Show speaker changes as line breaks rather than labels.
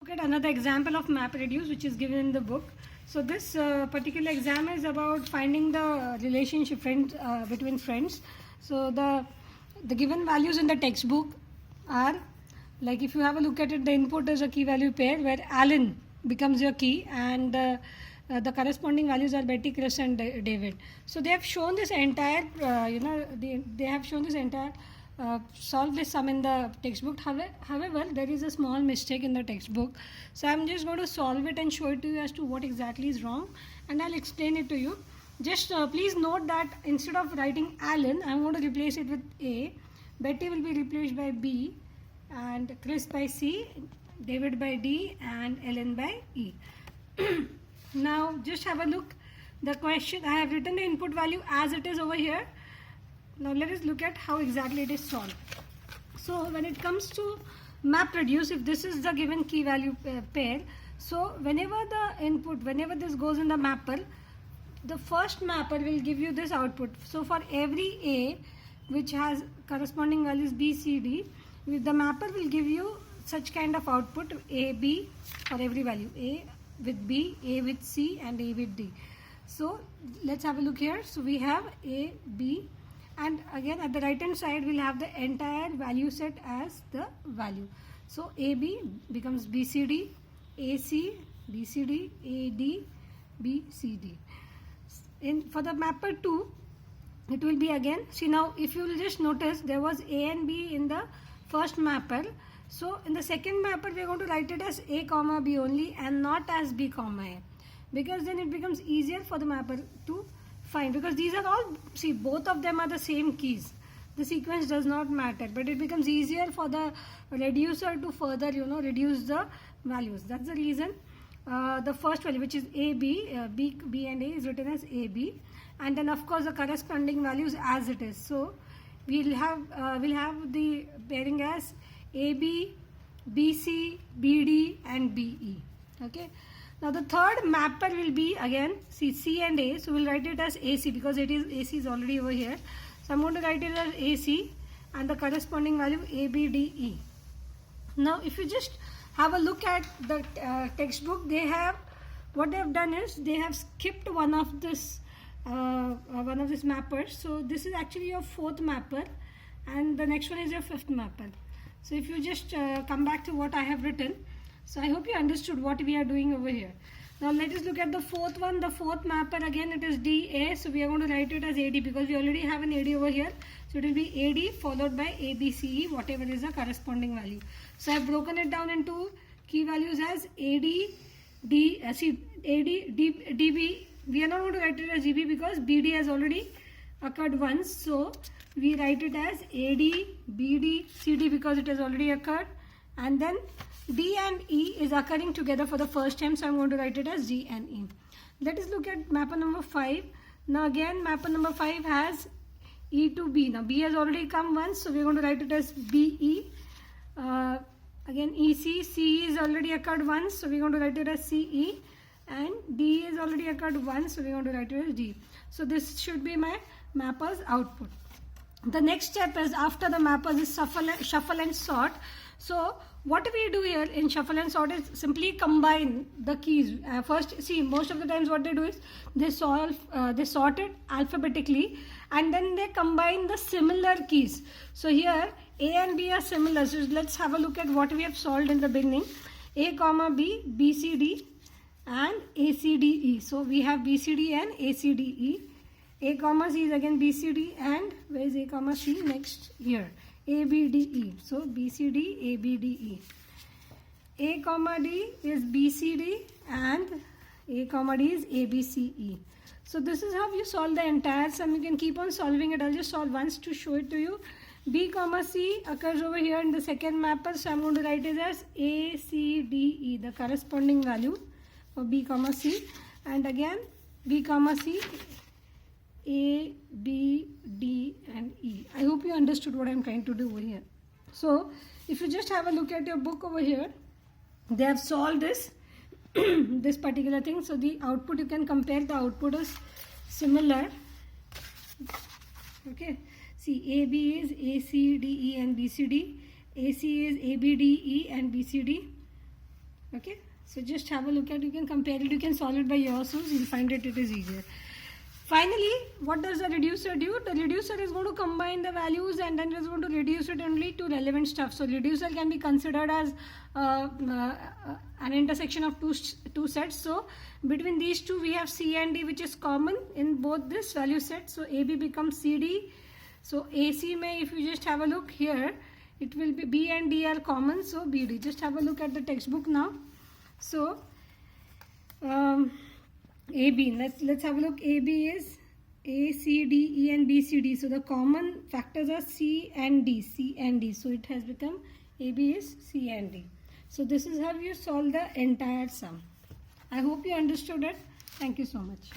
look at another example of MapReduce which is given in the book. So this particular exam is about finding the relationship between friends. So the given values in the textbook are, like if you have a look at it, the input is a key value pair where Alan becomes your key and the corresponding values are Betty, Chris and David. So they have shown this entire, they have shown this entire solve this sum in the textbook. However, there is a small mistake in the textbook. So I'm just going to solve it and show it to you as to what exactly is wrong, and I'll explain it to you. Just please note that instead of writing Alan, I'm going to replace it with A. Betty will be replaced by B, and Chris by C, David by D, and Ellen by E. Now just have a look. The question, I have written the input value as it is over here. Now let us look at how exactly it is solved. So when it comes to MapReduce, if this is the given key value pair, so whenever the input, whenever this goes in the mapper, the first mapper will give you this output. So for every A which has corresponding values B, C, D, the mapper will give you such kind of output A, B for every value, A with B, A with C and A with D. So let's have a look here. So we have A, B, and again at the right hand side we'll have the entire value set as the value. So AB becomes BCD, AC, BCD, AD, BCD. For the mapper 2, it will be again, see now if you will just notice there was A and B in the first mapper. So in the second mapper we are going to write it as A comma B only and not as B comma A, because then it becomes easier for the mapper to find, because these are all, see, both of them are the same keys. The sequence does not matter, but it becomes easier for the reducer to further reduce the values. That's the reason the first value, which is AB, B and A, is written as AB, and then of course the corresponding values as it is. So we'll have the pairing as AB, BC, BD and BE. Okay. Now the third mapper will be again C and A. So we'll write it as AC because AC is already over here. So I'm going to write it as AC and the corresponding value ABDE. Now if you just have a look at the textbook, what they have done is they have skipped one of this mappers. So this is actually your fourth mapper and the next one is your fifth mapper. So if you just come back to what I have written, so I hope you understood what we are doing over here. Now let us look at the fourth one. The fourth mapper, again it is DA. So we are going to write it as AD because we already have an AD over here. So it will be AD followed by ABCE, whatever is the corresponding value. So I have broken it down into key values as AD, DB. We are not going to write it as GB because BD has already occurred once. So we write it as AD, BD, CD because it has already occurred. And then D and E is occurring together for the first time, so I'm going to write it as G and E. Let us look at mapper number 5. Now again mapper number 5 has E to B. Now B has already come once, so we're going to write it as BE. Again EC, CE is already occurred once, so we're going to write it as CE. And D is already occurred once, so we're going to write it as D. So this should be my mapper's output. The next step is after the mappers is shuffle and sort. So what we do here in shuffle and sort is simply combine the keys. First, see, most of the times what they do is they sort it alphabetically and then they combine the similar keys. So here A and B are similar. So let's have a look at what we have solved in the beginning. A comma B, BCD and ACDE. So we have BCD and ACDE. A comma C is again BCD and where is A comma C? Next here. ABDE. So BCD, ABDE. A comma D is BCD and A comma D is ABCE. So this is how you solve the entire sum. You can keep on solving it. I'll just solve once to show it to you. B comma C occurs over here in the second mapper. So I'm going to write it as ACDE, the corresponding value for B comma C. And again B comma C, A, B, D and E. I hope you understood what I'm trying to do over here. So if you just have a look at your book over here, they have solved this this particular thing. So the output, you can compare, the output is similar. Okay, see, AB is ACDE and BCD, AC is ABDE and BCD, Okay, so just have a look at, you can compare it, you can solve it by yourselves, you'll find it is easier. Finally, what does the reducer do? The reducer is going to combine the values and then it's going to reduce it only to relevant stuff. So reducer can be considered as an intersection of two sets. So between these two we have C and D, which is common in both this value set. So AB becomes CD. So AC may, if you just have a look here, it will be B and D are common, so BD. Just have a look at the textbook now. So AB, let's have a look. AB is A, C, D, E and B, C, D. So the common factors are C and D, C and D. So it has become AB is C and D. So this is how you solve the entire sum. I hope you understood it. Thank you so much.